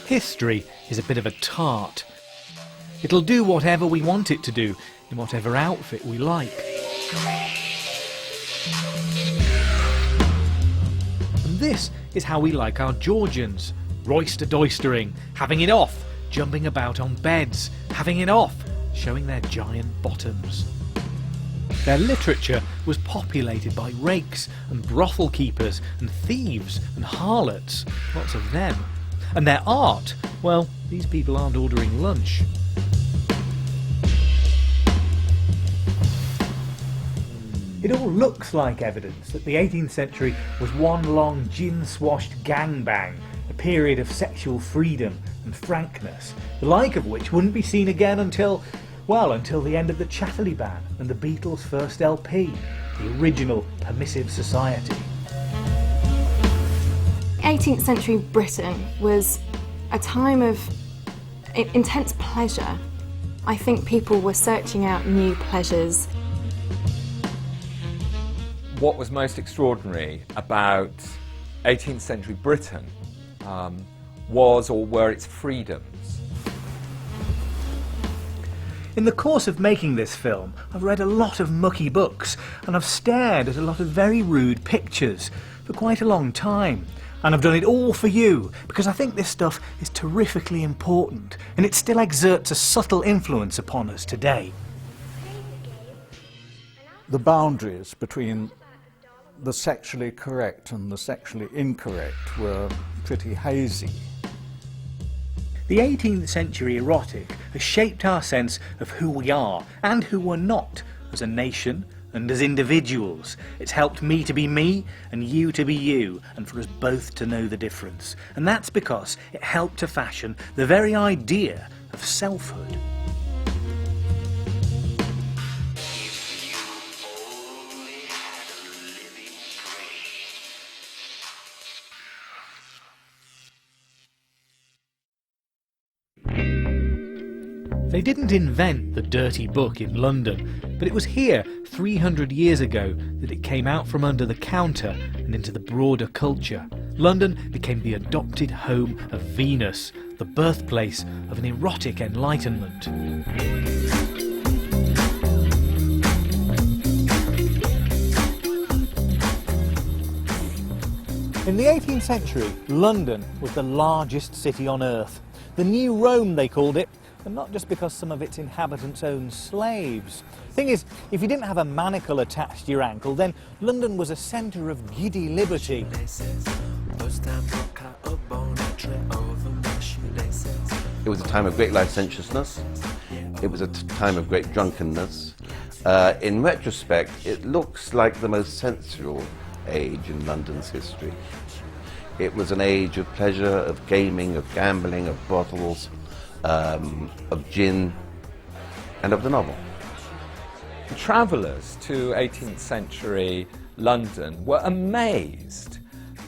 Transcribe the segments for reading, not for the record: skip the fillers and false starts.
History is a bit of a tart. It'll do whatever we want it to do, in whatever outfit we like. And this is how we like our Georgians. Roister-doistering, having it off, jumping about on beds, having it off, showing their giant bottoms. Their literature was populated by rakes and brothel keepers and thieves and harlots, lots of them. And their art, well, these people aren't ordering lunch. It all looks like evidence that the 18th century was one long gin-swashed gangbang, a period of sexual freedom and frankness, the like of which wouldn't be seen again until the end of the Chatterley ban and the Beatles' first LP, the original Permissive Society. 18th century Britain was a time of intense pleasure. I think people were searching out new pleasures. What was most extraordinary about 18th century Britain were its freedoms. In the course of making this film, I've read a lot of mucky books and I've stared at a lot of very rude pictures for quite a long time. And I've done it all for you because I think this stuff is terrifically important and it still exerts a subtle influence upon us today. The boundaries between the sexually correct and the sexually incorrect were pretty hazy. The 18th century erotic has shaped our sense of who we are and who we're not as a nation and as individuals. It's helped me to be me and you to be you, and for us both to know the difference. And that's because it helped to fashion the very idea of selfhood. They didn't invent the dirty book in London, but it was here 300 years ago that it came out from under the counter and into the broader culture. London became the adopted home of Venus, the birthplace of an erotic enlightenment. In the 18th century, London was the largest city on earth. The New Rome, they called it. And not just because some of its inhabitants owned slaves. Thing is, if you didn't have a manacle attached to your ankle, then London was a centre of giddy liberty. It was a time of great licentiousness. It was a time of great drunkenness. In retrospect, it looks like the most sensual age in London's history. It was an age of pleasure, of gaming, of gambling, of brothels, of gin, and of the novel. Travellers to 18th century London were amazed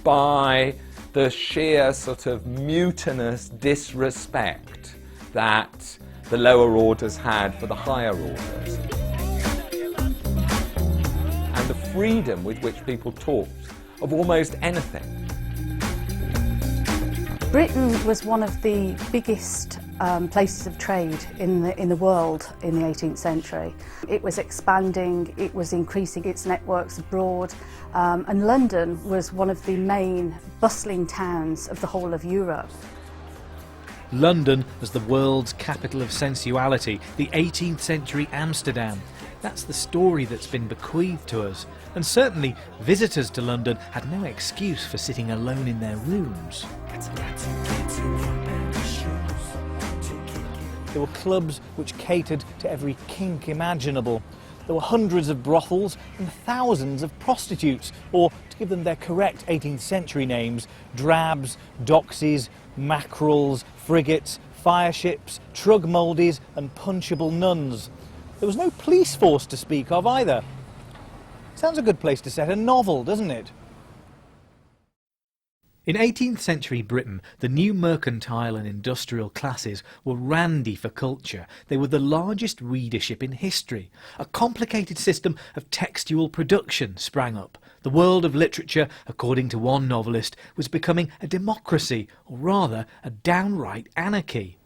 by the sheer sort of mutinous disrespect that the lower orders had for the higher orders, and the freedom with which people talked of almost anything. Britain was one of the biggest places of trade in the world in the 18th century. It was expanding, it was increasing its networks abroad, and London was one of the main bustling towns of the whole of Europe. London as the world's capital of sensuality, the 18th century Amsterdam. That's the story that's been bequeathed to us, and certainly visitors to London had no excuse for sitting alone in their rooms. There were clubs which catered to every kink imaginable. There were hundreds of brothels and thousands of prostitutes, or, to give them their correct 18th century names, drabs, doxies, mackerels, frigates, fireships, trugmouldies and punchable nuns. There was no police force to speak of either. Sounds a good place to set a novel, doesn't it? In 18th century Britain, the new mercantile and industrial classes were randy for culture. They were the largest readership in history. A complicated system of textual production sprang up. The world of literature, according to one novelist, was becoming a democracy, or rather a downright anarchy.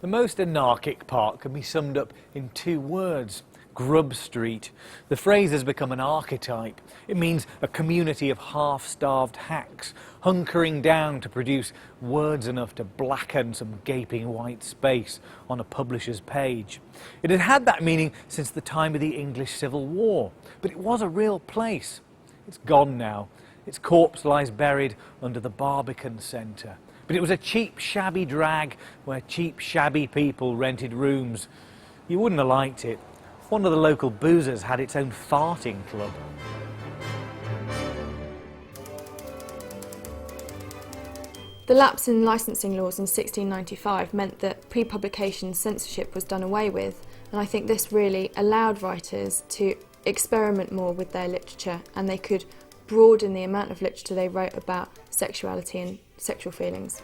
The most anarchic part can be summed up in 2 words. Grub Street. The phrase has become an archetype. It means a community of half-starved hacks, hunkering down to produce words enough to blacken some gaping white space on a publisher's page. It had had that meaning since the time of the English Civil War, but it was a real place. It's gone now. Its corpse lies buried under the Barbican Centre. But it was a cheap, shabby drag where cheap, shabby people rented rooms. You wouldn't have liked it. One of the local boozers had its own farting club. The lapse in licensing laws in 1695 meant that pre-publication censorship was done away with, and I think this really allowed writers to experiment more with their literature, and they could broaden the amount of literature they wrote about sexuality and sexual feelings.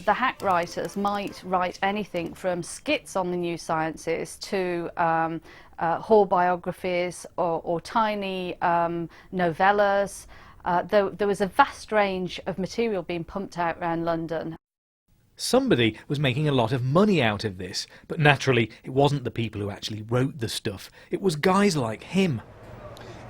The hack writers might write anything from skits on the new sciences to whole biographies or tiny novellas. There was a vast range of material being pumped out around London. Somebody was making a lot of money out of this, but naturally it wasn't the people who actually wrote the stuff. It was guys like him.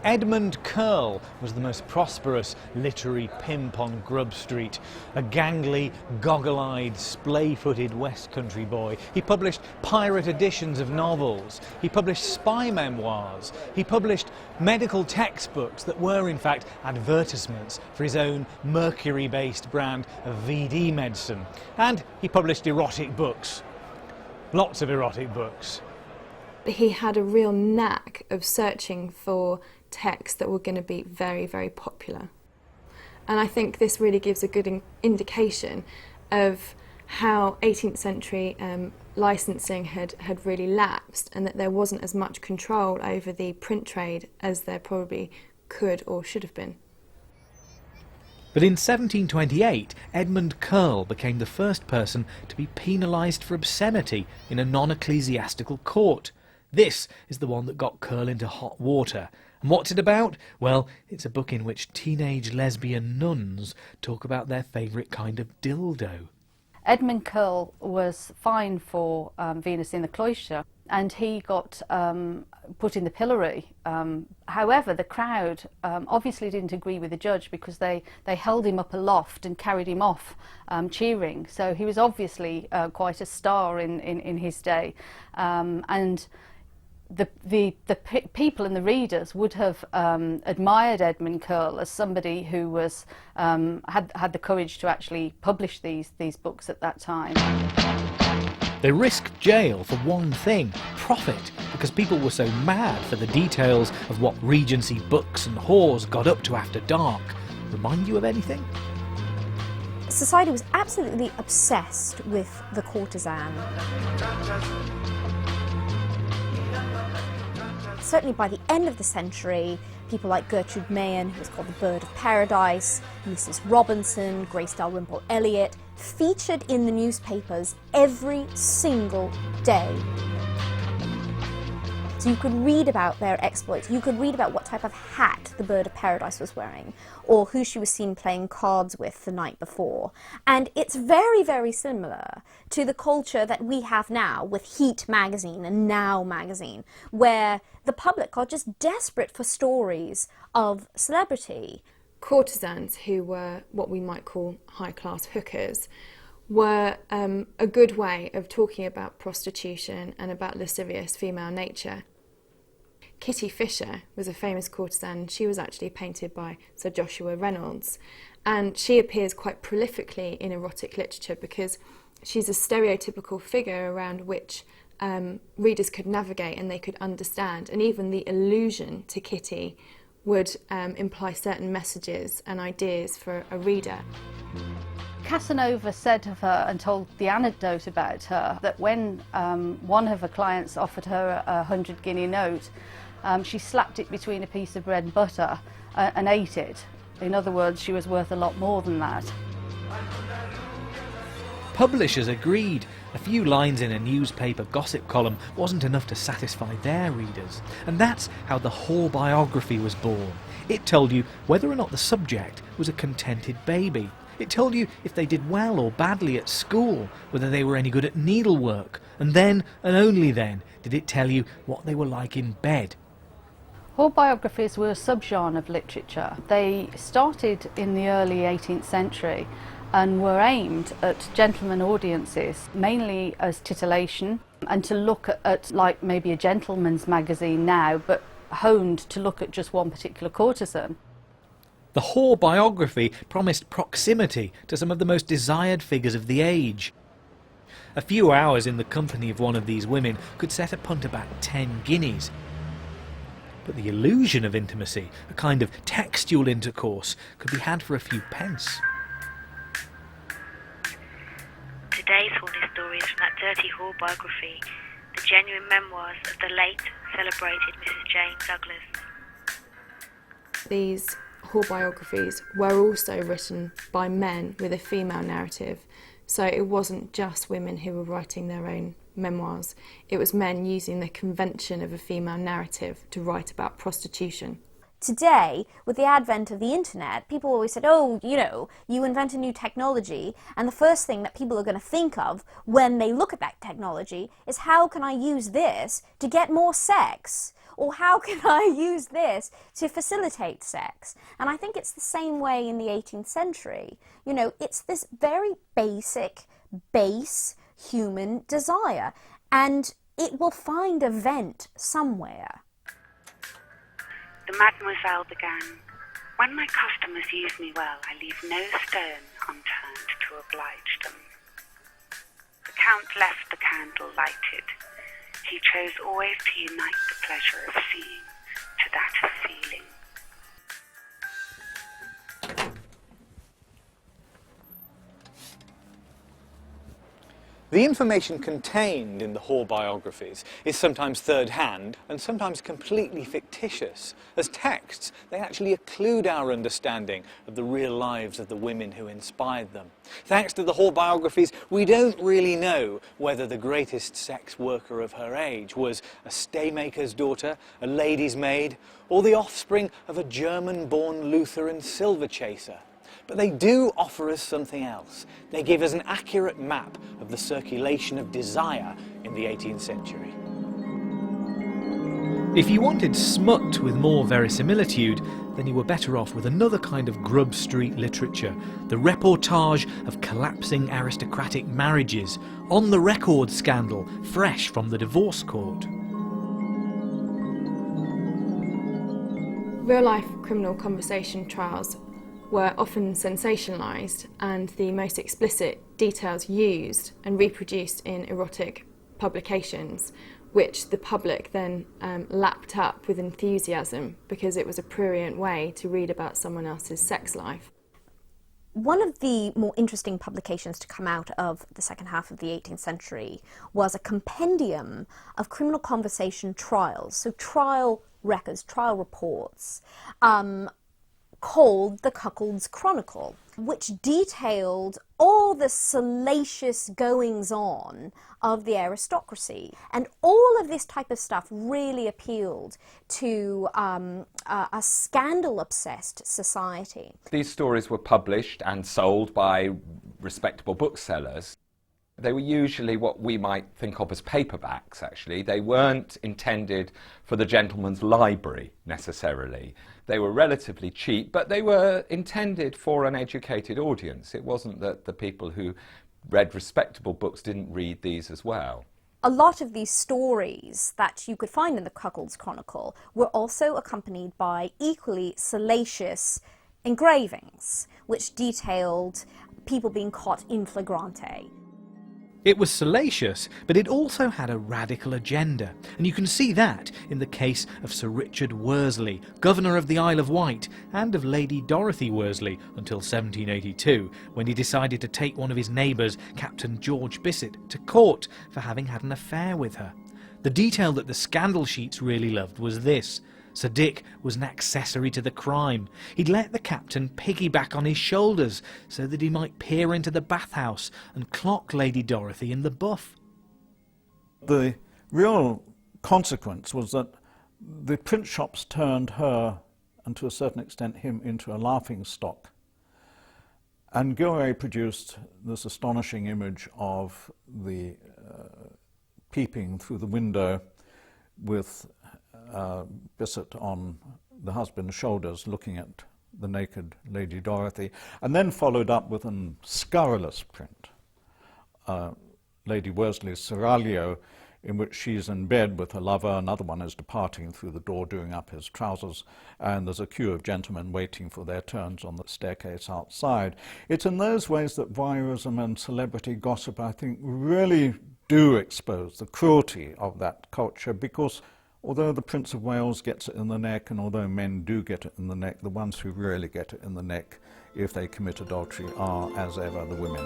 Edmund Curll was the most prosperous literary pimp on Grub Street, a gangly, goggle-eyed, splay-footed West Country boy. He published pirate editions of novels, he published spy memoirs, he published medical textbooks that were in fact advertisements for his own mercury-based brand of VD medicine, and he published erotic books. Lots of erotic books. He had a real knack of searching for texts that were going to be very, very popular. And I think this really gives a good indication of how 18th century licensing had really lapsed, and that there wasn't as much control over the print trade as there probably could or should have been. But in 1728, Edmund Curll became the first person to be penalised for obscenity in a non-ecclesiastical court. This is the one that got Curll into hot water. And what's it about? Well, it's a book in which teenage lesbian nuns talk about their favourite kind of dildo. Edmund Curll was fined for Venus in the Cloister, and he got put in the pillory. However, the crowd obviously didn't agree with the judge, because they held him up aloft and carried him off cheering. So he was obviously quite a star in his day. And the people and the readers would have admired Edmund Curll as somebody who was had the courage to actually publish these books at that time. They risked jail for one thing, profit, because people were so mad for the details of what Regency books and whores got up to after dark. Remind you of anything? Society was absolutely obsessed with the courtesan. Certainly by the end of the century, people like Gertrude Mahan, who was called the Bird of Paradise, Mrs. Robinson, Grace Dalrymple Elliott, featured in the newspapers every single day. So you could read about their exploits, you could read about what type of hat the Bird of Paradise was wearing, or who she was seen playing cards with the night before. And it's very, very similar to the culture that we have now with Heat magazine and Now magazine, where the public are just desperate for stories of celebrity. Courtesans, who were what we might call high-class hookers, were a good way of talking about prostitution and about lascivious female nature. Kitty Fisher was a famous courtesan. She was actually painted by Sir Joshua Reynolds, and she appears quite prolifically in erotic literature because she's a stereotypical figure around which readers could navigate and they could understand, and even the allusion to Kitty would imply certain messages and ideas for a reader. Casanova said of her and told the anecdote about her that when one of her clients offered her a 100 guinea note, she slapped it between a piece of bread and butter and ate it. In other words, she was worth a lot more than that. Publishers agreed. A few lines in a newspaper gossip column wasn't enough to satisfy their readers. And that's how the whole biography was born. It told you whether or not the subject was a contented baby. It told you if they did well or badly at school, whether they were any good at needlework. And then, and only then, did it tell you what they were like in bed. Whole biographies were a subgenre of literature. They started in the early 18th century and were aimed at gentleman audiences, mainly as titillation, and to look at like maybe a gentleman's magazine now, but honed to look at just one particular courtesan. The whole biography promised proximity to some of the most desired figures of the age. A few hours in the company of one of these women could set a punt about 10 guineas. But the illusion of intimacy, a kind of textual intercourse, could be had for a few pence. Today's Horny Story is from that dirty Hall biography, the genuine memoirs of the late, celebrated Mrs. Jane Douglas. These Hall biographies were also written by men with a female narrative, so it wasn't just women who were writing their own memoirs. It was men using the convention of a female narrative to write about prostitution. Today, with the advent of the internet, people always said, oh, you know, you invent a new technology, and the first thing that people are going to think of when they look at that technology is, how can I use this to get more sex? Or how can I use this to facilitate sex? And I think it's the same way in the 18th century. You know, it's this very basic, base human desire, and it will find a vent somewhere. The Mademoiselle began, "When my customers use me well, I leave no stone unturned to oblige them." The Count left the candle lighted. He chose always to unite the pleasure of seeing to that of feeling. The information contained in the Hall biographies is sometimes third-hand and sometimes completely fictitious. As texts, they actually occlude our understanding of the real lives of the women who inspired them. Thanks to the Hall biographies, we don't really know whether the greatest sex worker of her age was a staymaker's daughter, a lady's maid, or the offspring of a German-born Lutheran silver chaser. But they do offer us something else. They give us an accurate map of the circulation of desire in the 18th century. If you wanted smut with more verisimilitude, then you were better off with another kind of Grub Street literature, the reportage of collapsing aristocratic marriages, on the record scandal, fresh from the divorce court. Real-life criminal conversation trials were often sensationalised, and the most explicit details used and reproduced in erotic publications, which the public then lapped up with enthusiasm because it was a prurient way to read about someone else's sex life. One of the more interesting publications to come out of the second half of the 18th century was a compendium of criminal conversation trials, so trial records, trial reports, called The Cuckold's Chronicle, which detailed all the salacious goings-on of the aristocracy. And all of this type of stuff really appealed to a scandal-obsessed society. These stories were published and sold by respectable booksellers. They were usually what we might think of as paperbacks, actually. They weren't intended for the gentleman's library, necessarily. They were relatively cheap, but they were intended for an educated audience. It wasn't that the people who read respectable books didn't read these as well. A lot of these stories that you could find in the Cuckold's Chronicle were also accompanied by equally salacious engravings, which detailed people being caught in flagrante. It was salacious, but it also had a radical agenda, and you can see that in the case of Sir Richard Worsley, Governor of the Isle of Wight, and of Lady Dorothy Worsley until 1782, when he decided to take one of his neighbours, Captain George Bissett, to court for having had an affair with her. The detail that the scandal sheets really loved was this: Sir Dick was an accessory to the crime. He'd let the captain piggyback on his shoulders so that he might peer into the bathhouse and clock Lady Dorothy in the buff. The real consequence was that the print shops turned her, and to a certain extent him, into a laughing stock. And Gilray produced this astonishing image of the peeping through the window with Bissett on the husband's shoulders looking at the naked Lady Dorothy, and then followed up with an scurrilous print, Lady Worsley's Seraglio, in which she's in bed with her lover, another one is departing through the door doing up his trousers, and there's a queue of gentlemen waiting for their turns on the staircase outside. It's in those ways that voyeurism and celebrity gossip, I think, really do expose the cruelty of that culture, because although the Prince of Wales gets it in the neck, and although men do get it in the neck, the ones who really get it in the neck if they commit adultery are, as ever, the women.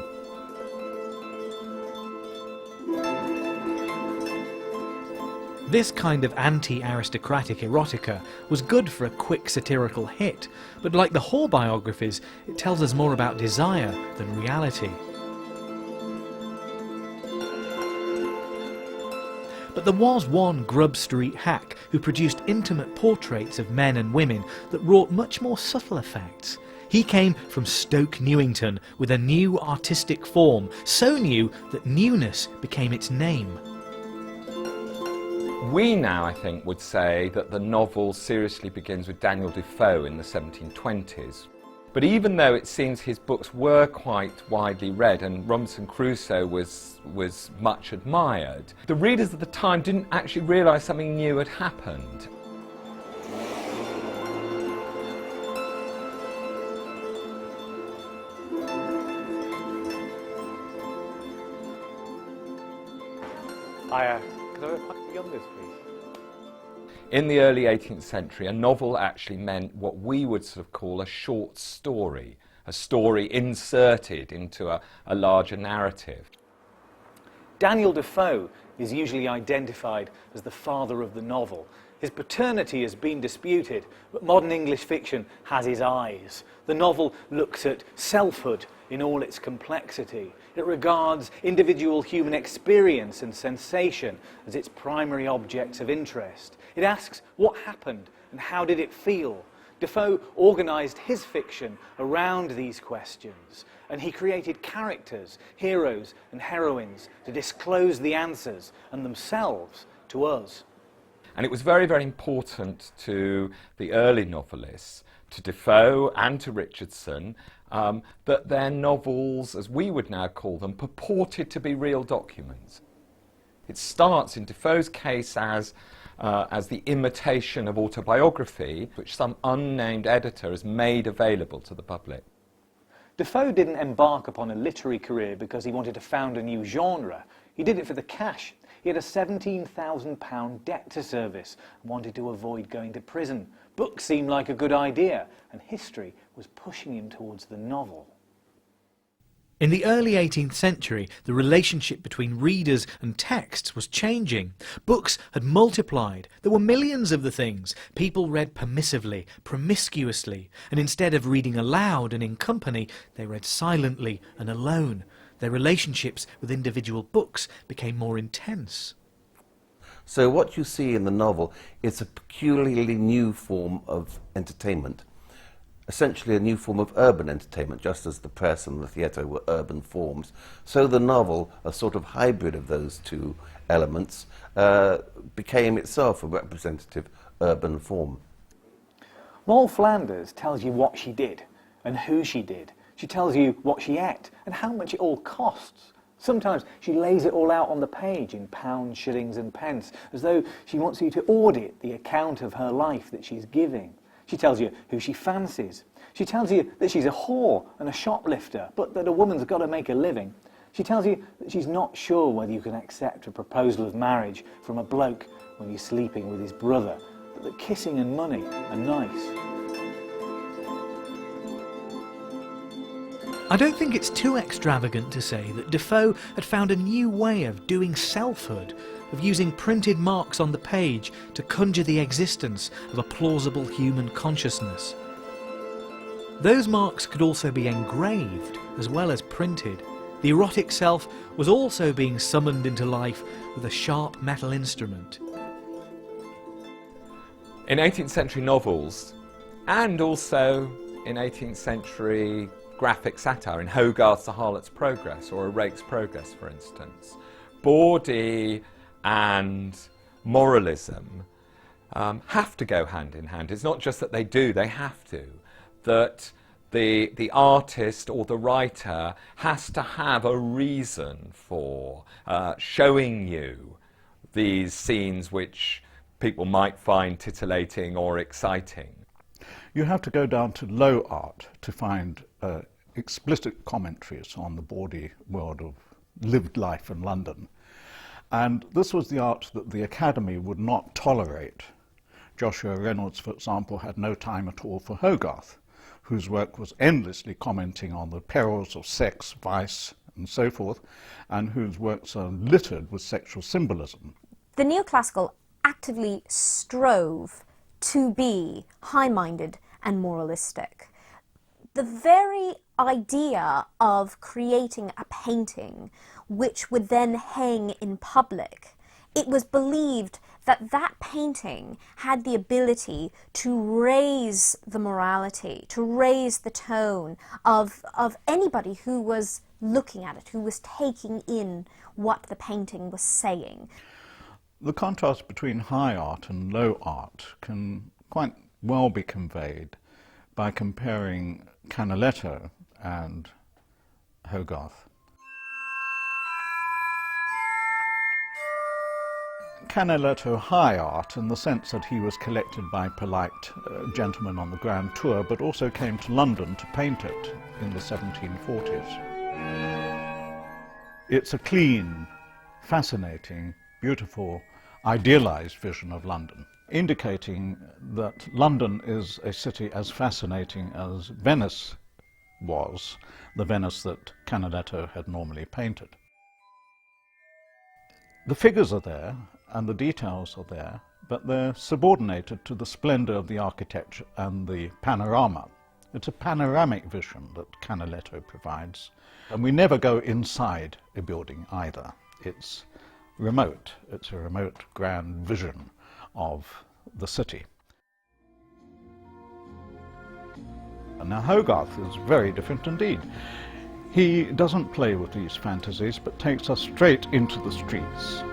This kind of anti-aristocratic erotica was good for a quick satirical hit, but like the Hall biographies, it tells us more about desire than reality. But there was one Grub Street hack who produced intimate portraits of men and women that wrought much more subtle effects. He came from Stoke Newington with a new artistic form, so new that newness became its name. We now, I think, would say that the novel seriously begins with Daniel Defoe in the 1720s. But even though it seems his books were quite widely read and Robinson Crusoe was much admired, the readers at the time didn't actually realise something new had happened. Could I have beyond this, please? In the early 18th century, a novel actually meant what we would sort of call a short story, a story inserted into a larger narrative. Daniel Defoe is usually identified as the father of the novel. His paternity has been disputed, but modern English fiction has his eyes. The novel looks at selfhood in all its complexity. It regards individual human experience and sensation as its primary objects of interest. It asks what happened and how did it feel. Defoe organised his fiction around these questions, and he created characters, heroes and heroines to disclose the answers and themselves to us. And it was very, very important to the early novelists, to Defoe and to Richardson, that their novels, as we would now call them, purported to be real documents. It starts in Defoe's case as the imitation of autobiography, which some unnamed editor has made available to the public. Defoe didn't embark upon a literary career because he wanted to found a new genre. He did it for the cash. He had a £17,000 debt to service and wanted to avoid going to prison. Books seemed like a good idea, and history was pushing him towards the novel. In the early 18th century, the relationship between readers and texts was changing. Books had multiplied. There were millions of the things. People read permissively, promiscuously, and instead of reading aloud and in company, they read silently and alone. Their relationships with individual books became more intense. So what you see in the novel is a peculiarly new form of entertainment. Essentially a new form of urban entertainment, just as the press and the theatre were urban forms. So the novel, a sort of hybrid of those two elements, became itself a representative urban form. Moll Flanders tells you what she did and who she did. She tells you what she ate and how much it all costs. Sometimes she lays it all out on the page in pounds, shillings and pence, as though she wants you to audit the account of her life that she's giving. She tells you who she fancies. She tells you that she's a whore and a shoplifter, but that a woman's got to make a living. She tells you that she's not sure whether you can accept a proposal of marriage from a bloke when you're sleeping with his brother, but that kissing and money are nice. I don't think it's too extravagant to say that Defoe had found a new way of doing selfhood, of using printed marks on the page to conjure the existence of a plausible human consciousness. Those marks could also be engraved as well as printed. The erotic self was also being summoned into life with a sharp metal instrument. In 18th century novels, and also in 18th century graphic satire, in Hogarth's The Harlot's Progress or A Rake's Progress, for instance, bawdy and moralism have to go hand in hand. It's not just that they do, they have to. That the artist or the writer has to have a reason for showing you these scenes which people might find titillating or exciting. You have to go down to low art to find explicit commentaries on the bawdy world of lived life in London. And this was the art that the Academy would not tolerate. Joshua Reynolds, for example, had no time at all for Hogarth, whose work was endlessly commenting on the perils of sex, vice, and so forth, and whose works are littered with sexual symbolism. The neoclassical actively strove to be high-minded and moralistic. The very idea of creating a painting which would then hang in public, it was believed that that painting had the ability to raise the morality, to raise the tone of anybody who was looking at it, who was taking in what the painting was saying. The contrast between high art and low art can quite well be conveyed by comparing Canaletto and Hogarth. Canaletto high art in the sense that he was collected by polite gentlemen on the Grand Tour, but also came to London to paint it in the 1740s. It's a clean, fascinating, beautiful, idealized vision of London, indicating that London is a city as fascinating as Venice was, the Venice that Canaletto had normally painted. The figures are there and the details are there, but they're subordinated to the splendor of the architecture and the panorama. It's a panoramic vision that Canaletto provides, and we never go inside a building either. It's remote. It's a remote grand vision of the city. And now Hogarth is very different indeed. He doesn't play with these fantasies, but takes us straight into the streets.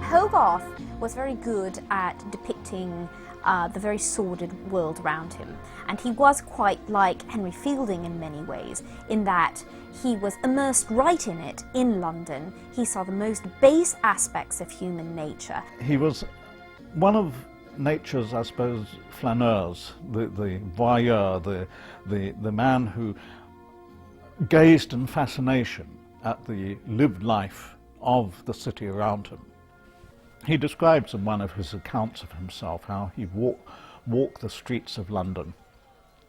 Hogarth was very good at depicting the very sordid world around him, and he was quite like Henry Fielding in many ways, in that he was immersed right in it in London. He saw the most base aspects of human nature. He was one of nature's, I suppose, flaneurs, the voyeur, the man who gazed in fascination at the lived life of the city around him. He describes in one of his accounts of himself how he walked the streets of London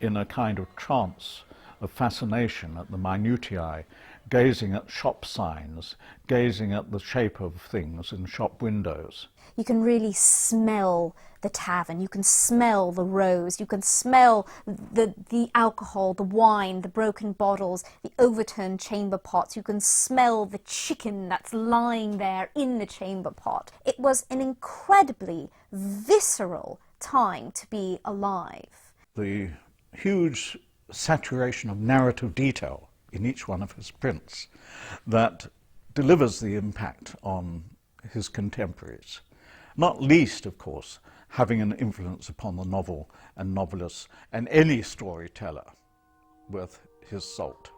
in a kind of trance of fascination at the minutiae, gazing at shop signs, gazing at the shape of things in shop windows. You can really smell the tavern, you can smell the rose, you can smell the alcohol, the wine, the broken bottles, the overturned chamber pots, you can smell the chicken that's lying there in the chamber pot. It was an incredibly visceral time to be alive. The huge saturation of narrative detail in each one of his prints that delivers the impact on his contemporaries. Not least, of course, having an influence upon the novel and novelists and any storyteller worth his salt.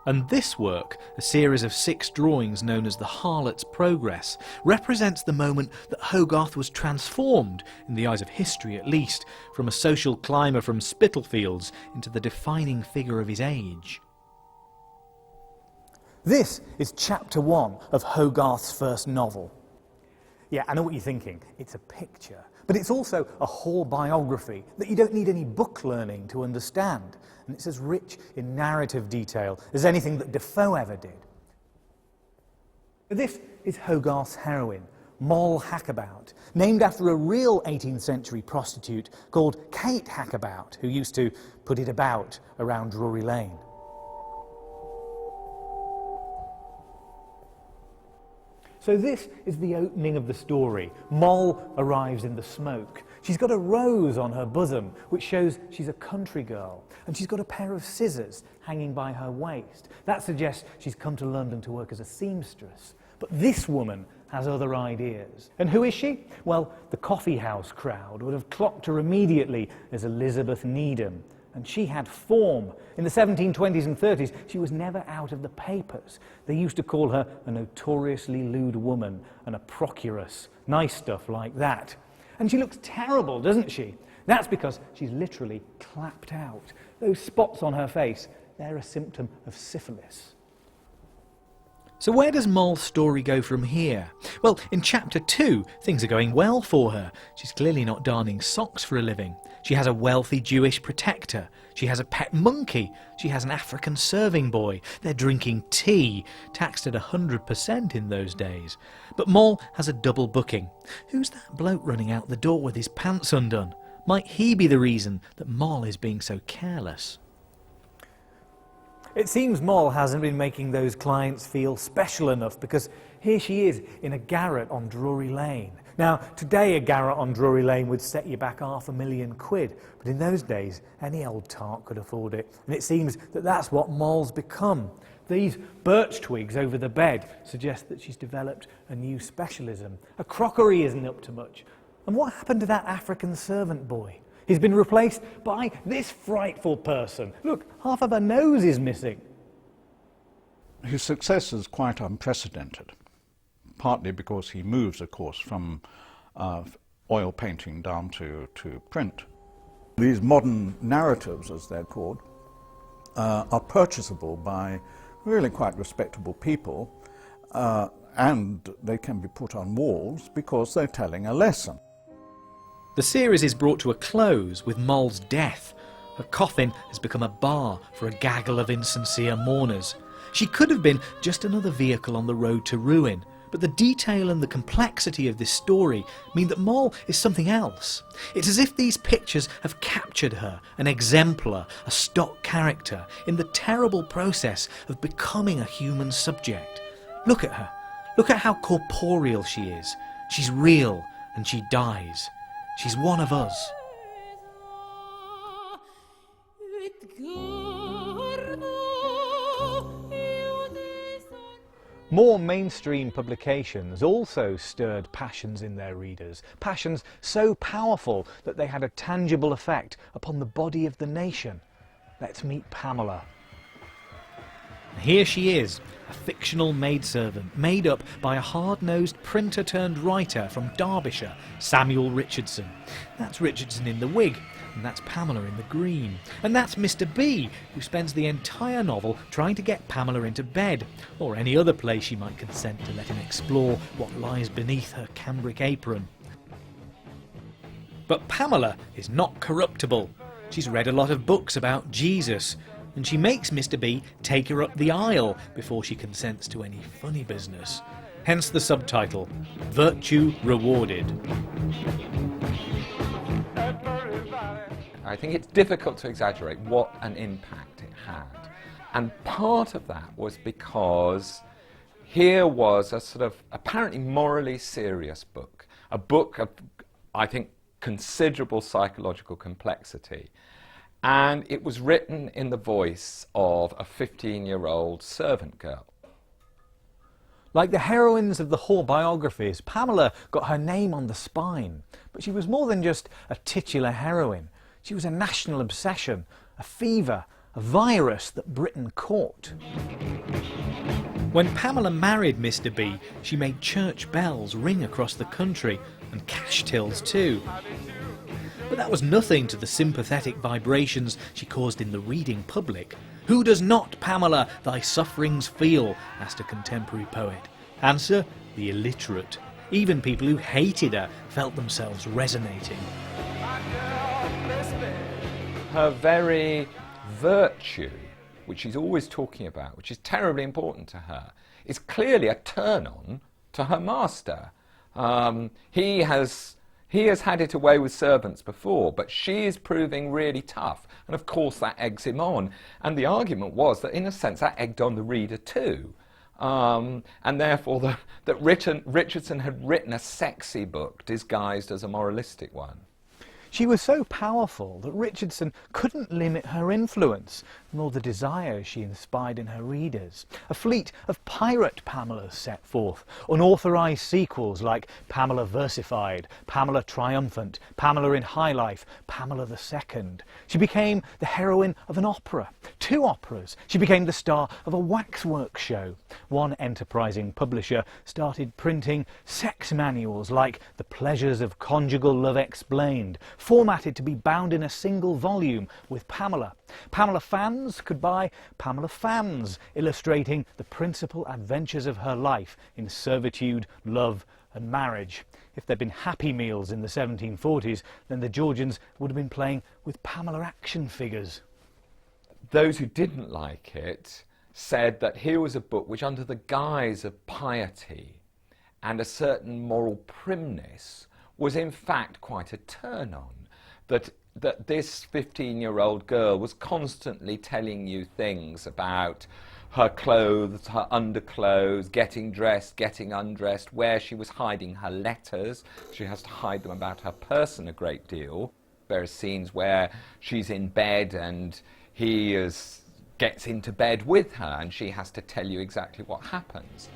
And this work, a series of 6 drawings known as the Harlot's Progress, represents the moment that Hogarth was transformed, in the eyes of history at least, from a social climber from Spitalfields into the defining figure of his age. This is chapter 1 of Hogarth's first novel. Yeah, I know what you're thinking. It's a picture. But it's also a whole biography that you don't need any book learning to understand. And it's as rich in narrative detail as anything that Defoe ever did. This is Hogarth's heroine, Moll Hackabout, named after a real 18th century prostitute called Kate Hackabout, who used to put it about around Drury Lane. So this is the opening of the story. Moll arrives in the smoke. She's got a rose on her bosom, which shows she's a country girl. And she's got a pair of scissors hanging by her waist. That suggests she's come to London to work as a seamstress. But this woman has other ideas. And who is she? Well, the coffee house crowd would have clocked her immediately as Elizabeth Needham. And she had form. In the 1720s and 30s, she was never out of the papers. They used to call her a notoriously lewd woman and a procuress. Nice stuff like that. And she looks terrible, doesn't she? That's because she's literally clapped out. Those spots on her face, they're a symptom of syphilis. So where does Moll's story go from here? Well, in chapter 2, things are going well for her. She's clearly not darning socks for a living. She has a wealthy Jewish protector. She has a pet monkey. She has an African serving boy. They're drinking tea, taxed at 100% in those days. But Moll has a double booking. Who's that bloke running out the door with his pants undone? Might he be the reason that Moll is being so careless? It seems Moll hasn't been making those clients feel special enough, because here she is in a garret on Drury Lane. Now, today a garret on Drury Lane would set you back £500,000, but in those days any old tart could afford it, and it seems that that's what Moll's become. These birch twigs over the bed suggest that she's developed a new specialism. A crockery isn't up to much. And what happened to that African servant boy? He's been replaced by this frightful person. Look, half of her nose is missing. His success is quite unprecedented, partly because he moves, of course, from oil painting down to print. These modern narratives, as they're called, are purchasable by really quite respectable people, and they can be put on walls because they're telling a lesson. The series is brought to a close with Moll's death. Her coffin has become a bar for a gaggle of insincere mourners. She could have been just another vehicle on the road to ruin, but the detail and the complexity of this story mean that Moll is something else. It's as if these pictures have captured her, an exemplar, a stock character, in the terrible process of becoming a human subject. Look at her. Look at how corporeal she is. She's real, and she dies. She's one of us. More mainstream publications also stirred passions in their readers, passions so powerful that they had a tangible effect upon the body of the nation. Let's meet Pamela. Here she is, a fictional maidservant made up by a hard-nosed printer-turned-writer from Derbyshire, Samuel Richardson. That's Richardson in the wig, and that's Pamela in the green. And that's Mr. B, who spends the entire novel trying to get Pamela into bed, or any other place she might consent to let him explore what lies beneath her cambric apron. But Pamela is not corruptible. She's read a lot of books about Jesus, and she makes Mr. B take her up the aisle before she consents to any funny business. Hence the subtitle, Virtue Rewarded. I think it's difficult to exaggerate what an impact it had. And part of that was because here was a sort of apparently morally serious book, a book of, I think, considerable psychological complexity. And it was written in the voice of a 15-year-old servant girl. Like the heroines of the Hall biographies, Pamela got her name on the spine. But she was more than just a titular heroine. She was a national obsession, a fever, a virus that Britain caught. When Pamela married Mr. B, she made church bells ring across the country, and cash tills too. But that was nothing to the sympathetic vibrations she caused in the reading public. Who does not, Pamela, thy sufferings feel? Asked a contemporary poet. Answer, the illiterate. Even people who hated her felt themselves resonating. Her very virtue, which she's always talking about, which is terribly important to her, is clearly a turn-on to her master. He has had it away with servants before, but she is proving really tough, and of course that eggs him on. And the argument was that, in a sense, that egged on the reader too. And therefore that Richardson had written a sexy book disguised as a moralistic one. She was so powerful that Richardson couldn't limit her influence, nor the desires she inspired in her readers. A fleet of pirate Pamelas set forth, unauthorised sequels like Pamela Versified, Pamela Triumphant, Pamela in High Life, Pamela II. She became the heroine of an opera, 2 operas. She became the star of a waxwork show. One enterprising publisher started printing sex manuals like The Pleasures of Conjugal Love Explained, formatted to be bound in a single volume with Pamela. Pamela fans could buy Pamela Fans, illustrating the principal adventures of her life in servitude, love and marriage. If there'd been Happy Meals in the 1740s, then the Georgians would have been playing with Pamela action figures. Those who didn't like it said that here was a book which, under the guise of piety and a certain moral primness, was in fact quite a turn-on, that this 15-year-old girl was constantly telling you things about her clothes, her underclothes, getting dressed, getting undressed, where she was hiding her letters. She has to hide them about her person a great deal. There are scenes where she's in bed and he gets into bed with her and she has to tell you exactly what happens.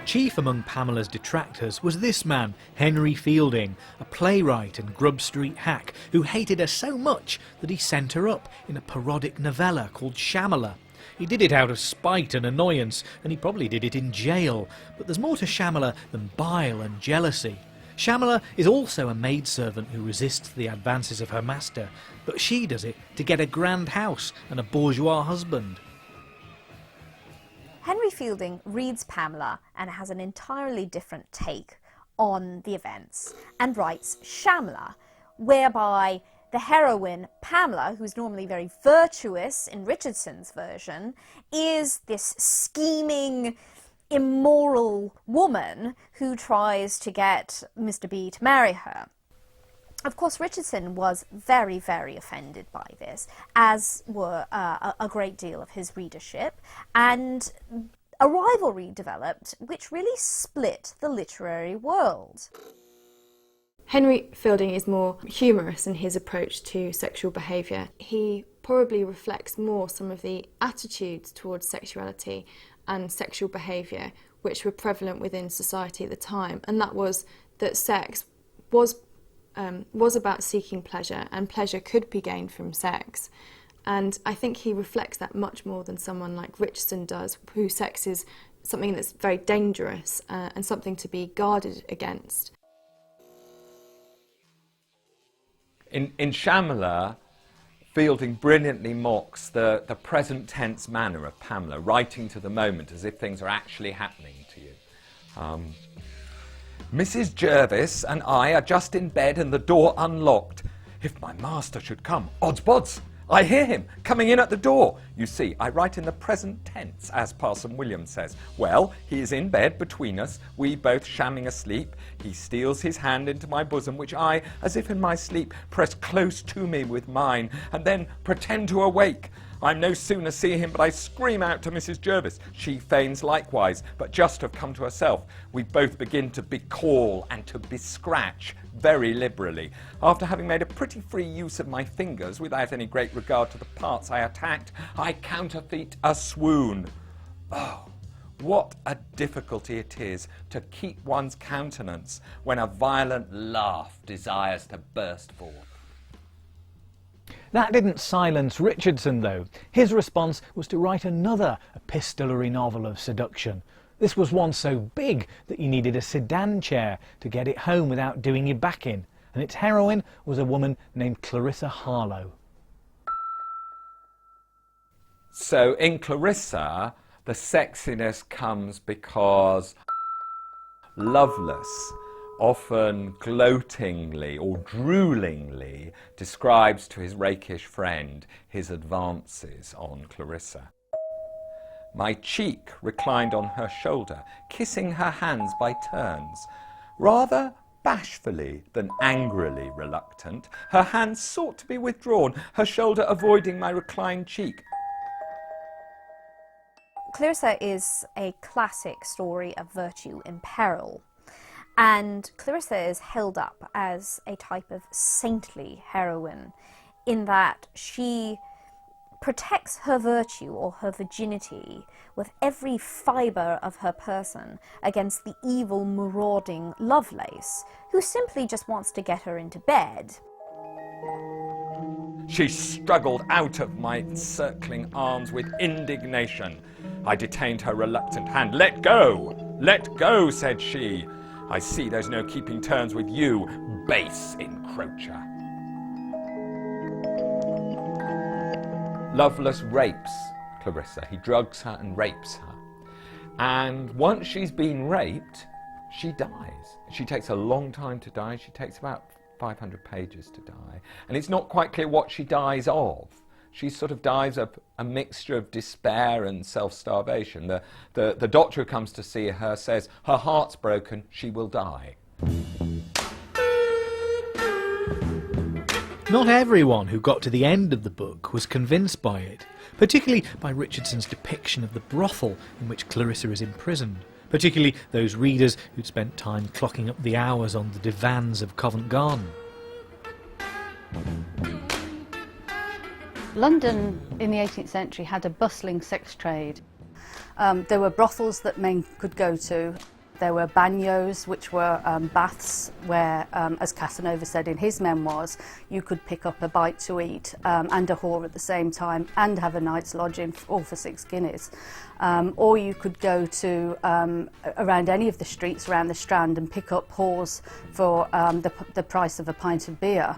Chief among Pamela's detractors was this man, Henry Fielding, a playwright and Grub Street hack who hated her so much that he sent her up in a parodic novella called Shamala. He did it out of spite and annoyance, and he probably did it in jail, but there's more to Shamala than bile and jealousy. Shamala is also a maidservant who resists the advances of her master, but she does it to get a grand house and a bourgeois husband. Henry Fielding reads Pamela and has an entirely different take on the events and writes Shamala, whereby the heroine, Pamela, who's normally very virtuous in Richardson's version, is this scheming, immoral woman who tries to get Mr. B to marry her. Of course, Richardson was very, very offended by this, as were a great deal of his readership, and a rivalry developed which really split the literary world. Henry Fielding is more humorous in his approach to sexual behaviour. He probably reflects more some of the attitudes towards sexuality and sexual behaviour which were prevalent within society at the time, and that was that sex was about seeking pleasure, and pleasure could be gained from sex. And I think he reflects that much more than someone like Richardson does, whose sex is something that's very dangerous and something to be guarded against. In Shamala, Fielding brilliantly mocks the present tense manner of Pamela, writing to the moment as if things are actually happening to you. Mrs. Jervis and I are just in bed and the door unlocked. If my master should come, odds bods, I hear him coming in at the door. You see, I write in the present tense, as Parson William says. Well, he is in bed between us, we both shamming asleep. He steals his hand into my bosom, which I, as if in my sleep, press close to me with mine, and then pretend to awake. I no sooner see him, but I scream out to Mrs. Jervis. She feigns likewise, but just have come to herself. We both begin to becaul and to bescratch very liberally. After having made a pretty free use of my fingers, without any great regard to the parts I attacked, I counterfeit a swoon. Oh, what a difficulty it is to keep one's countenance when a violent laugh desires to burst forth. That didn't silence Richardson, though. His response was to write another epistolary novel of seduction. This was one so big that you needed a sedan chair to get it home without doing your back in, and its heroine was a woman named Clarissa Harlowe. So in Clarissa, the sexiness comes because Lovelace often gloatingly or droolingly describes to his rakish friend his advances on Clarissa. My cheek reclined on her shoulder, kissing her hands by turns, rather bashfully than angrily reluctant. Her hands sought to be withdrawn, her shoulder avoiding my reclined cheek. Clarissa is a classic story of virtue in peril. And Clarissa is held up as a type of saintly heroine in that she protects her virtue or her virginity with every fibre of her person against the evil, marauding Lovelace, who simply just wants to get her into bed. She struggled out of my encircling arms with indignation. I detained her reluctant hand. "Let go! Let go," said she. "I see there's no keeping terms with you, base encroacher." Lovelace rapes Clarissa. He drugs her and rapes her. And once she's been raped, she dies. She takes a long time to die. She takes about 500 pages to die. And it's not quite clear what she dies of. She sort of dies of a mixture of despair and self-starvation. The doctor who comes to see her says, her heart's broken, she will die. Not everyone who got to the end of the book was convinced by it, particularly by Richardson's depiction of the brothel in which Clarissa is imprisoned, particularly those readers who'd spent time clocking up the hours on the divans of Covent Garden. London in the 18th century had a bustling sex trade. There were brothels that men could go to. There were bagnios, which were baths where, as Casanova said in his memoirs, you could pick up a bite to eat and a whore at the same time and have a night's lodging, all for 6 guineas. Or you could go to around any of the streets around the Strand and pick up whores for the price of a pint of beer.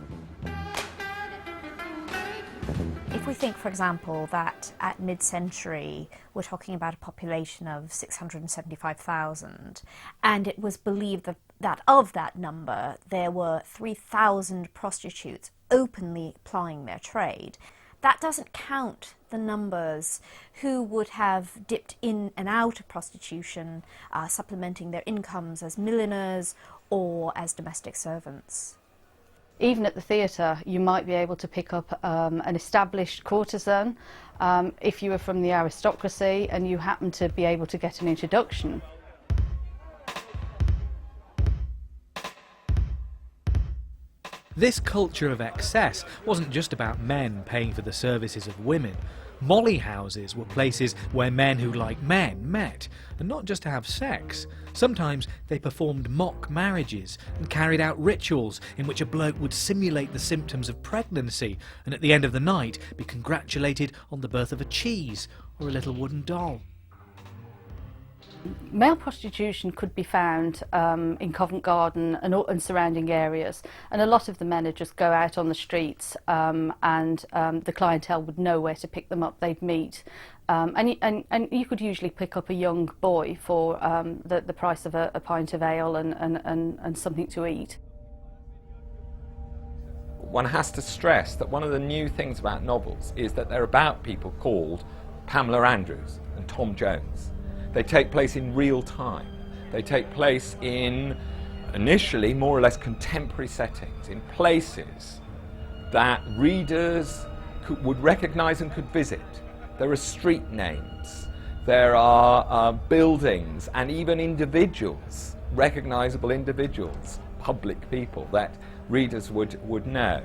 If we think, for example, that at mid-century we're talking about a population of 675,000, and it was believed that of that number there were 3,000 prostitutes openly plying their trade, that doesn't count the numbers who would have dipped in and out of prostitution, supplementing their incomes as milliners or as domestic servants. Even at the theatre, you might be able to pick up an established courtesan if you were from the aristocracy and you happen to be able to get an introduction. This culture of excess wasn't just about men paying for the services of women. Molly houses were places where men who liked men met, and not just to have sex. Sometimes they performed mock marriages and carried out rituals in which a bloke would simulate the symptoms of pregnancy and at the end of the night be congratulated on the birth of a cheese or a little wooden doll. Male prostitution could be found in Covent Garden and surrounding areas, and a lot of the men would just go out on the streets and the clientele would know where to pick them up. They'd meet, and you could usually pick up a young boy for the price of a pint of ale and something to eat. One has to stress that one of the new things about novels is that they're about people called Pamela Andrews and Tom Jones. They take place in real time. They take place in, initially, more or less contemporary settings, in places that readers would recognise and could visit. There are street names, there are buildings, and even individuals, recognisable individuals, public people that readers would know.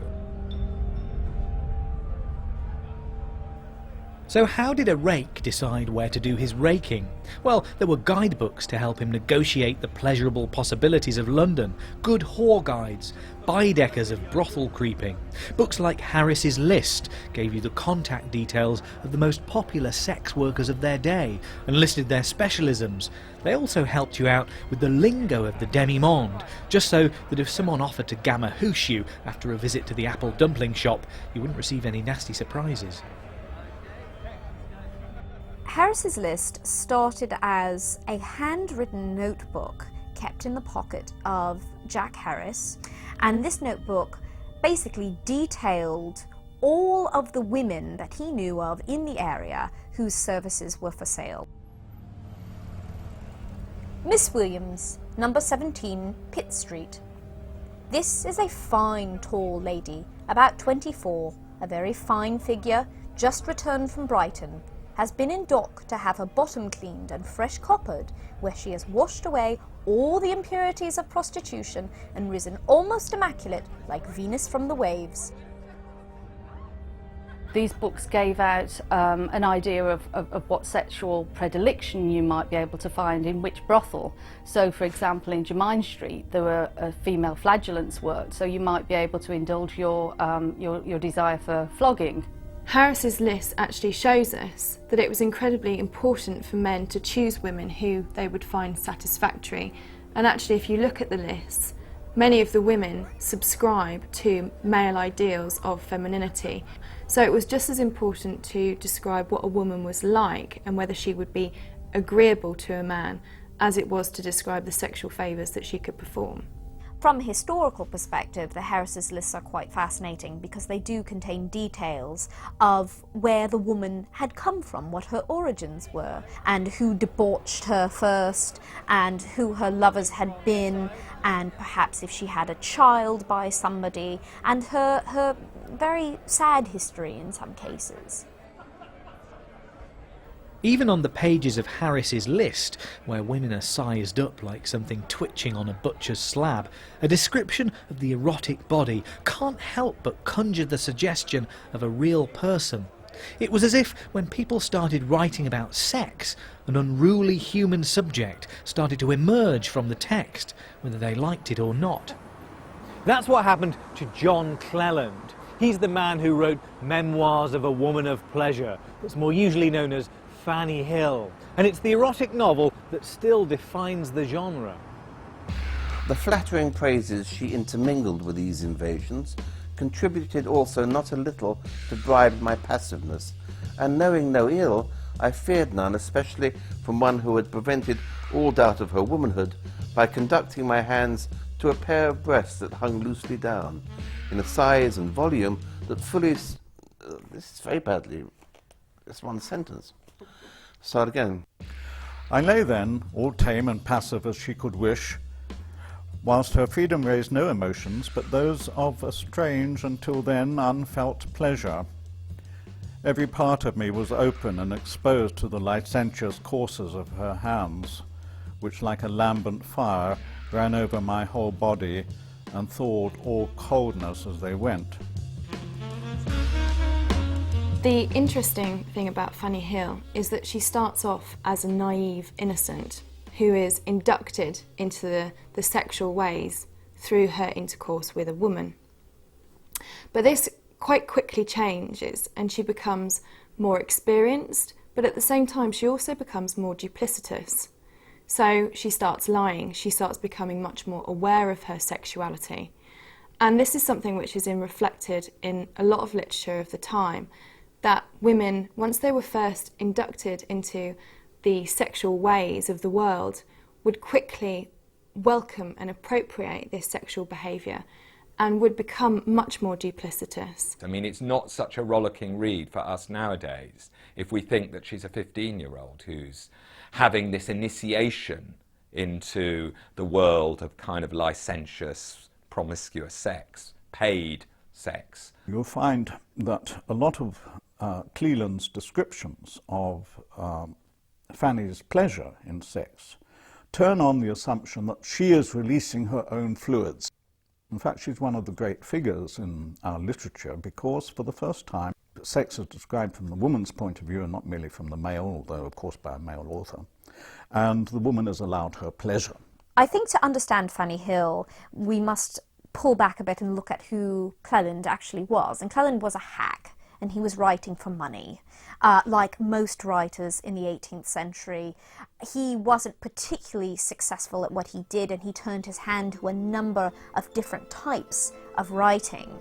So how did a rake decide where to do his raking? Well, there were guidebooks to help him negotiate the pleasurable possibilities of London, good whore guides, Baedekers of brothel creeping. Books like Harris's List gave you the contact details of the most popular sex workers of their day and listed their specialisms. They also helped you out with the lingo of the demi-monde, just so that if someone offered to gamma hoosh you after a visit to the apple dumpling shop, you wouldn't receive any nasty surprises. Harris's List started as a handwritten notebook kept in the pocket of Jack Harris, and this notebook basically detailed all of the women that he knew of in the area whose services were for sale. Miss Williams, number 17, Pitt Street. This is a fine, tall lady, about 24, a very fine figure, just returned from Brighton, has been in dock to have her bottom cleaned and fresh coppered, where she has washed away all the impurities of prostitution and risen almost immaculate like Venus from the waves. These books gave out an idea of what sexual predilection you might be able to find in which brothel. So, for example, in Jermyn Street, there were female flagellants worked, so you might be able to indulge your desire for flogging. Harris's List actually shows us that it was incredibly important for men to choose women who they would find satisfactory. And actually, if you look at the lists, many of the women subscribe to male ideals of femininity. So it was just as important to describe what a woman was like and whether she would be agreeable to a man as it was to describe the sexual favours that she could perform. From a historical perspective, the Harris's Lists are quite fascinating because they do contain details of where the woman had come from, what her origins were, and who debauched her first, and who her lovers had been, and perhaps if she had a child by somebody, and her very sad history in some cases. Even on the pages of Harris's List, where women are sized up like something twitching on a butcher's slab, a description of the erotic body can't help but conjure the suggestion of a real person. It was as if when people started writing about sex, an unruly human subject started to emerge from the text, whether they liked it or not. That's what happened to John Cleland. He's the man who wrote Memoirs of a Woman of Pleasure, that's more usually known as Fanny Hill, and it's the erotic novel that still defines the genre. The flattering praises she intermingled with these invasions contributed also not a little to bribe my passiveness, and knowing no ill, I feared none, especially from one who had prevented all doubt of her womanhood by conducting my hands to a pair of breasts that hung loosely down, in a size and volume that fully... this is very badly... it's one sentence. Start again. I lay then, all tame and passive as she could wish, whilst her freedom raised no emotions but those of a strange, until then, unfelt pleasure. Every part of me was open and exposed to the licentious courses of her hands, which like a lambent fire ran over my whole body and thawed all coldness as they went. The interesting thing about Fanny Hill is that she starts off as a naive innocent who is inducted into the sexual ways through her intercourse with a woman. But this quite quickly changes and she becomes more experienced, but at the same time she also becomes more duplicitous. So she starts lying, she starts becoming much more aware of her sexuality. And this is something which is reflected in a lot of literature of the time, that women, once they were first inducted into the sexual ways of the world, would quickly welcome and appropriate this sexual behaviour and would become much more duplicitous. I mean, it's not such a rollicking read for us nowadays if we think that she's a 15-year-old who's having this initiation into the world of kind of licentious, promiscuous sex, paid sex. You'll find that a lot of Cleland's descriptions of Fanny's pleasure in sex turn on the assumption that she is releasing her own fluids. In fact, she's one of the great figures in our literature because, for the first time, sex is described from the woman's point of view and not merely from the male, although of course by a male author, and the woman is allowed her pleasure. I think to understand Fanny Hill, we must pull back a bit and look at who Cleland actually was. And Cleland was a hack, and he was writing for money. Like most writers in the 18th century, he wasn't particularly successful at what he did, and he turned his hand to a number of different types of writing.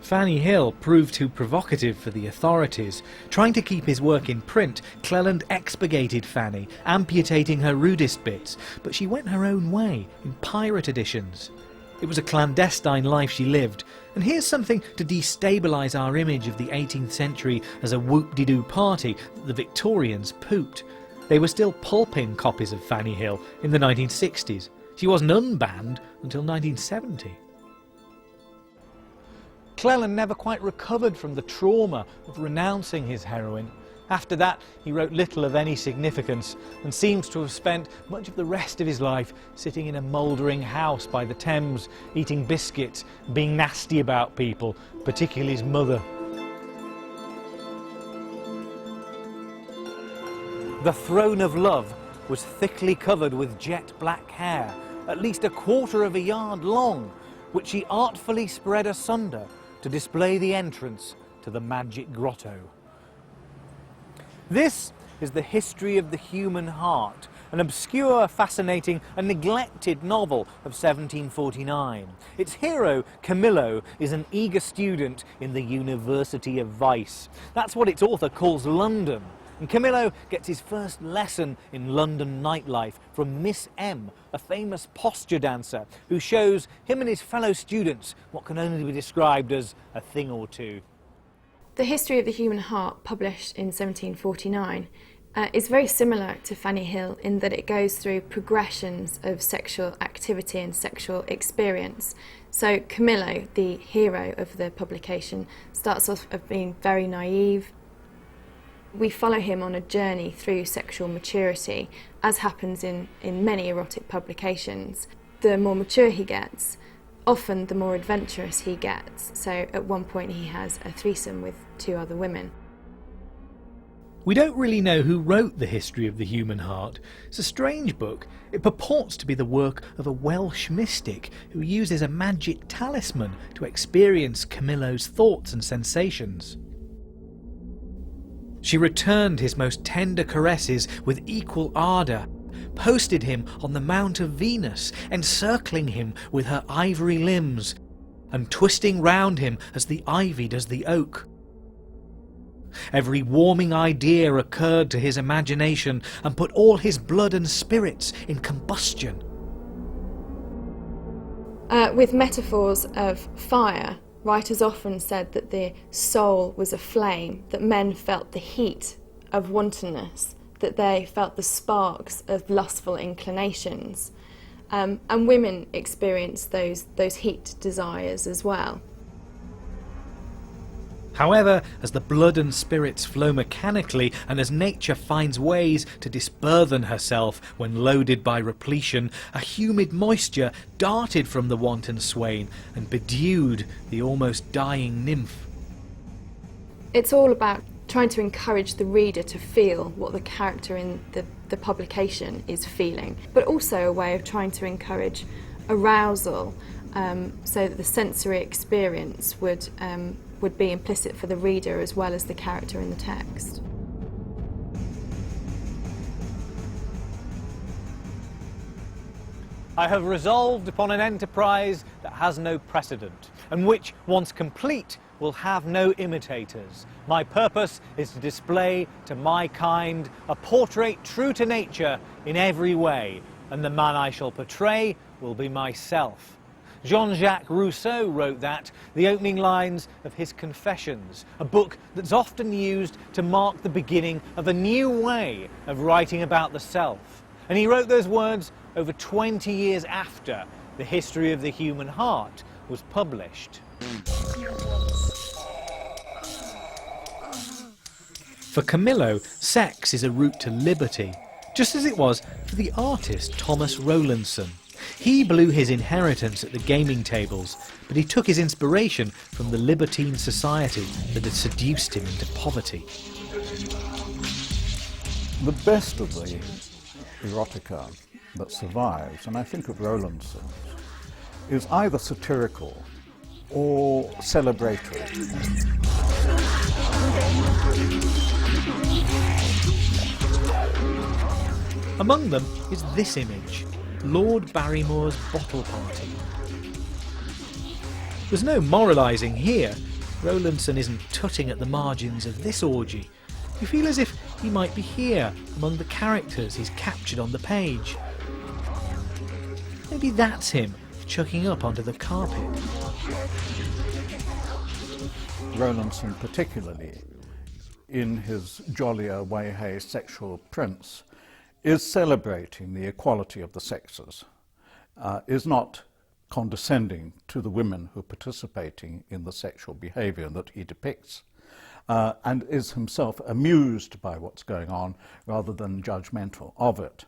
Fanny Hill proved too provocative for the authorities. Trying to keep his work in print, Cleland expurgated Fanny, amputating her rudest bits, but she went her own way in pirate editions. It was a clandestine life she lived, and here's something to destabilise our image of the 18th century as a whoop-de-doo party that the Victorians pooped. They were still pulping copies of Fanny Hill in the 1960s. She wasn't unbanned until 1970. Cleland never quite recovered from the trauma of renouncing his heroine. After that, he wrote little of any significance and seems to have spent much of the rest of his life sitting in a mouldering house by the Thames, eating biscuits, being nasty about people, particularly his mother. The throne of love was thickly covered with jet black hair, at least 1/4 of a yard long, which he artfully spread asunder to display the entrance to the magic grotto. This is The History of the Human Heart, an obscure, fascinating and neglected novel of 1749. Its hero, Camillo, is an eager student in the University of Vice. That's what its author calls London. And Camillo gets his first lesson in London nightlife from Miss M, a famous posture dancer, who shows him and his fellow students what can only be described as a thing or two. The History of the Human Heart, published in 1749, is very similar to Fanny Hill in that it goes through progressions of sexual activity and sexual experience. So Camillo, the hero of the publication, starts off as being very naive. We follow him on a journey through sexual maturity, as happens in many erotic publications. The more mature he gets, often the more adventurous he gets. So at one point he has a threesome with 2 other women. We don't really know who wrote The History of the Human Heart. It's a strange book. It purports to be the work of a Welsh mystic who uses a magic talisman to experience Camillo's thoughts and sensations. She returned his most tender caresses with equal ardour, posted him on the Mount of Venus, encircling him with her ivory limbs, and twisting round him as the ivy does the oak. Every warming idea occurred to his imagination and put all his blood and spirits in combustion. With metaphors of fire, writers often said that the soul was a flame, that men felt the heat of wantonness, that they felt the sparks of lustful inclinations, and women experienced those heat desires as well. However, as the blood and spirits flow mechanically, and as nature finds ways to disburthen herself when loaded by repletion, a humid moisture darted from the wanton swain and bedewed the almost dying nymph. It's all about trying to encourage the reader to feel what the character in the publication is feeling, but also a way of trying to encourage arousal, so that the sensory experience would be implicit for the reader as well as the character in the text. I have resolved upon an enterprise that has no precedent, and which, once complete, will have no imitators. My purpose is to display to my kind a portrait true to nature in every way, and the man I shall portray will be myself. Jean-Jacques Rousseau wrote that, the opening lines of his Confessions, a book that's often used to mark the beginning of a new way of writing about the self. And he wrote those words over 20 years after The History of the Human Heart was published. For Camillo, sex is a route to liberty, just as it was for the artist Thomas Rowlandson. He blew his inheritance at the gaming tables, but he took his inspiration from the libertine society that had seduced him into poverty. The best of the erotica that survives, and I think of Rowlandson's, is either satirical or celebratory. Among them is this image, Lord Barrymore's bottle party. There's no moralising here. Rowlandson isn't tutting at the margins of this orgy. You feel as if he might be here, among the characters he's captured on the page. Maybe that's him, chucking up onto the carpet. Rowlandson, particularly in his Jolier Wayhay sexual prints, is celebrating the equality of the sexes, is not condescending to the women who are participating in the sexual behaviour that he depicts, and is himself amused by what's going on rather than judgmental of it.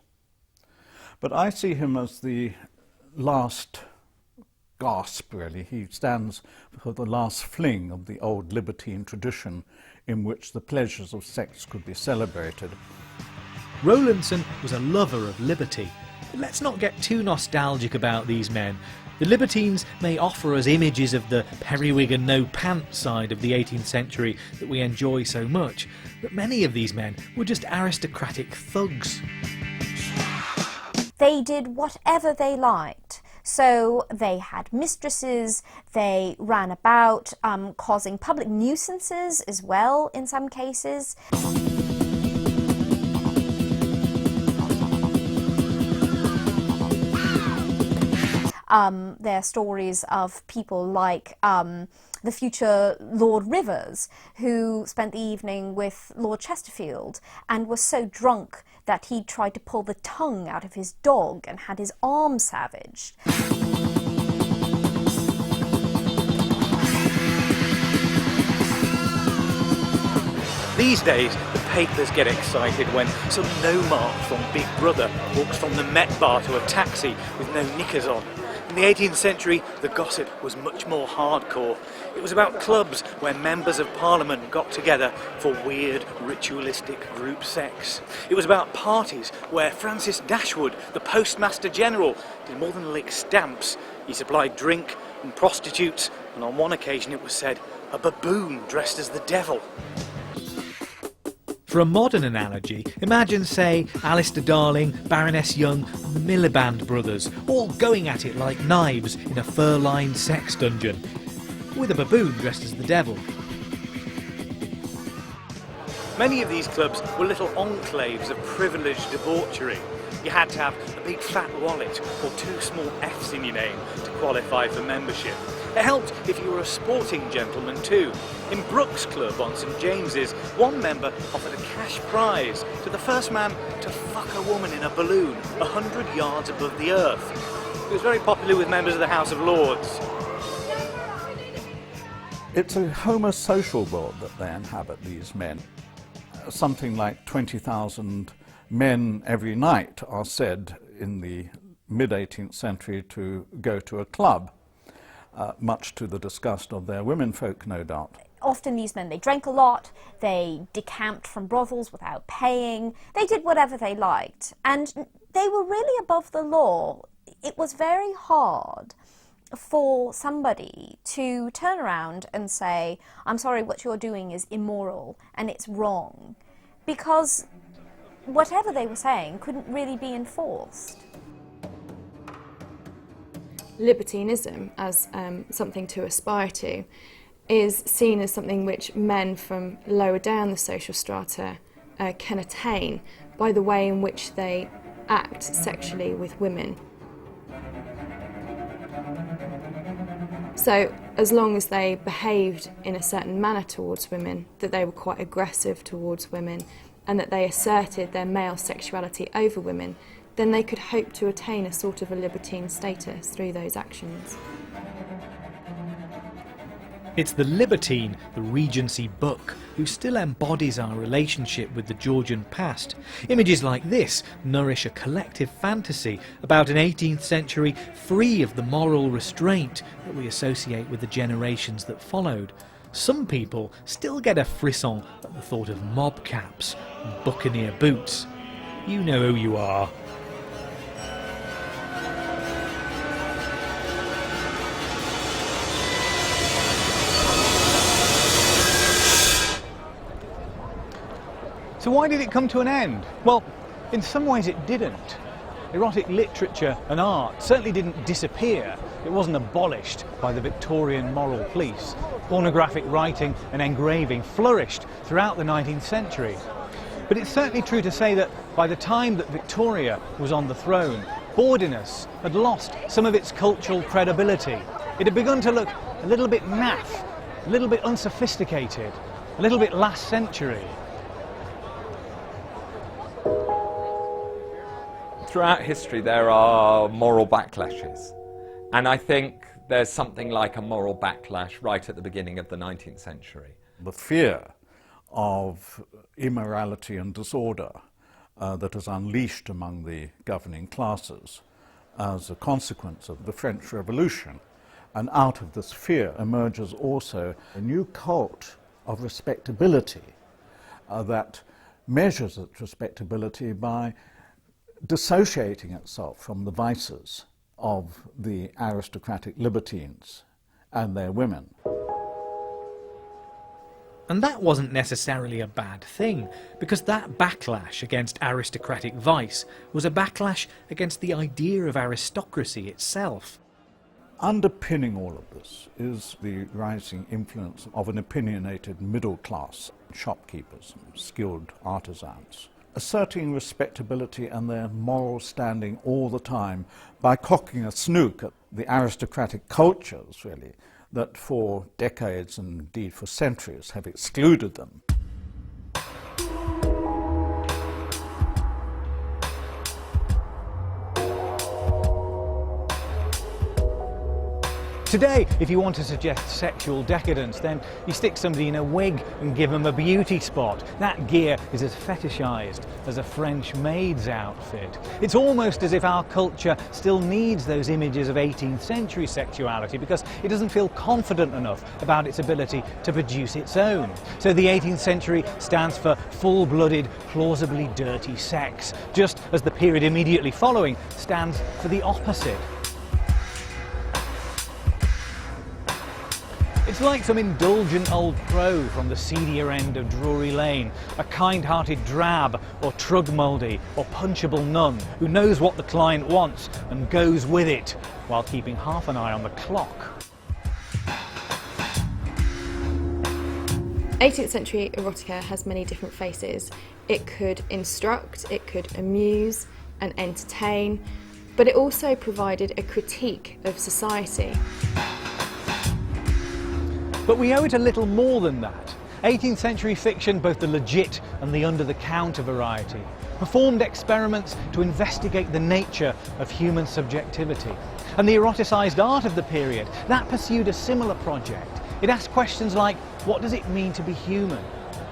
But I see him as the last gasp, really. He stands for the last fling of the old libertine tradition in which the pleasures of sex could be celebrated. Rowlandson was a lover of liberty, but let's not get too nostalgic about these men. The libertines may offer us images of the periwig and no pants side of the 18th century that we enjoy so much, but many of these men were just aristocratic thugs. They did whatever they liked. So they had mistresses, they ran about, causing public nuisances as well in some cases. There are stories of people like the future Lord Rivers, who spent the evening with Lord Chesterfield and was so drunk that he tried to pull the tongue out of his dog and had his arm savaged. These days, the papers get excited when some no-mark from Big Brother walks from the Met Bar to a taxi with no knickers on. In the 18th century, the gossip was much more hardcore. It was about clubs where members of Parliament got together for weird, ritualistic group sex. It was about parties where Francis Dashwood, the Postmaster General, did more than lick stamps. He supplied drink and prostitutes, and on one occasion it was said, a baboon dressed as the devil. For a modern analogy, imagine, say, Alistair Darling, Baroness Young, and the Miliband brothers, all going at it like knives in a fur-lined sex dungeon, with a baboon dressed as the devil. Many of these clubs were little enclaves of privileged debauchery. You had to have a big fat wallet or 2 small F's in your name to qualify for membership. It helped if you were a sporting gentleman too. In Brooks Club on St James's, one member offered a cash prize to the first man to fuck a woman in a balloon 100 yards above the earth. It was very popular with members of the House of Lords. It's a homosocial world that they inhabit, these men. Something like 20,000 men every night are said in the mid-18th century to go to a club, much to the disgust of their womenfolk, no doubt. Often these men, they drank a lot, they decamped from brothels without paying, they did whatever they liked, and they were really above the law. It was very hard for somebody to turn around and say, I'm sorry, what you're doing is immoral and it's wrong, because whatever they were saying couldn't really be enforced. Libertinism, as something to aspire to, is seen as something which men from lower down the social strata can attain by the way in which they act sexually with women. So as long as they behaved in a certain manner towards women, that they were quite aggressive towards women, and that they asserted their male sexuality over women, then they could hope to attain a sort of a libertine status through those actions. It's the libertine, the Regency book, who still embodies our relationship with the Georgian past. Images like this nourish a collective fantasy about an 18th century free of the moral restraint that we associate with the generations that followed. Some people still get a frisson at the thought of mob caps and buccaneer boots. You know who you are. So why did it come to an end? Well, in some ways it didn't. Erotic literature and art certainly didn't disappear. It wasn't abolished by the Victorian moral police. Pornographic writing and engraving flourished throughout the 19th century. But it's certainly true to say that by the time that Victoria was on the throne, bawdiness had lost some of its cultural credibility. It had begun to look a little bit naff, a little bit unsophisticated, a little bit last century. Throughout history there are moral backlashes, and I think there's something like a moral backlash right at the beginning of the 19th century. The fear of immorality and disorder that is unleashed among the governing classes as a consequence of the French Revolution. And out of this fear emerges also a new cult of respectability that measures its respectability by dissociating itself from the vices of the aristocratic libertines and their women. And that wasn't necessarily a bad thing, because that backlash against aristocratic vice was a backlash against the idea of aristocracy itself. Underpinning all of this is the rising influence of an opinionated middle class, shopkeepers and skilled artisans, asserting respectability and their moral standing all the time by cocking a snook at the aristocratic cultures, really, that for decades and indeed for centuries have excluded them. Today, if you want to suggest sexual decadence, then you stick somebody in a wig and give them a beauty spot. That gear is as fetishized as a French maid's outfit. It's almost as if our culture still needs those images of 18th century sexuality because it doesn't feel confident enough about its ability to produce its own. So the 18th century stands for full-blooded, plausibly dirty sex, just as the period immediately following stands for the opposite. It's like some indulgent old pro from the seedier end of Drury Lane, a kind-hearted drab or trug-mouldy or punchable nun who knows what the client wants and goes with it while keeping half an eye on the clock. 18th century erotica has many different faces. It could instruct, it could amuse and entertain, but it also provided a critique of society. But we owe it a little more than that. 18th century fiction, both the legit and the under-the-counter variety, performed experiments to investigate the nature of human subjectivity. And the eroticised art of the period, that pursued a similar project. It asked questions like, what does it mean to be human?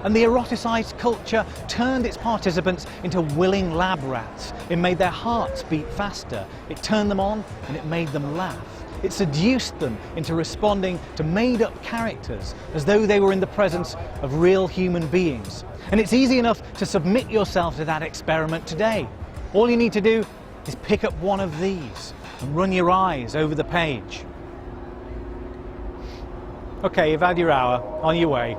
And the eroticised culture turned its participants into willing lab rats. It made their hearts beat faster. It turned them on and it made them laugh. It seduced them into responding to made-up characters as though they were in the presence of real human beings. And it's easy enough to submit yourself to that experiment today. All you need to do is pick up one of these and run your eyes over the page. Okay, you've had your hour. On your way.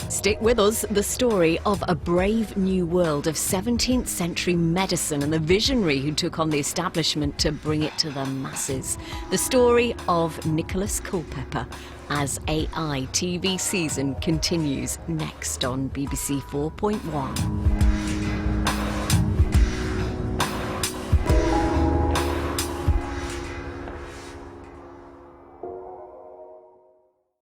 Stick with us, the story of a brave new world of 17th century medicine and the visionary who took on the establishment to bring it to the masses. The story of Nicholas Culpeper as AI TV season continues next on BBC 4.1.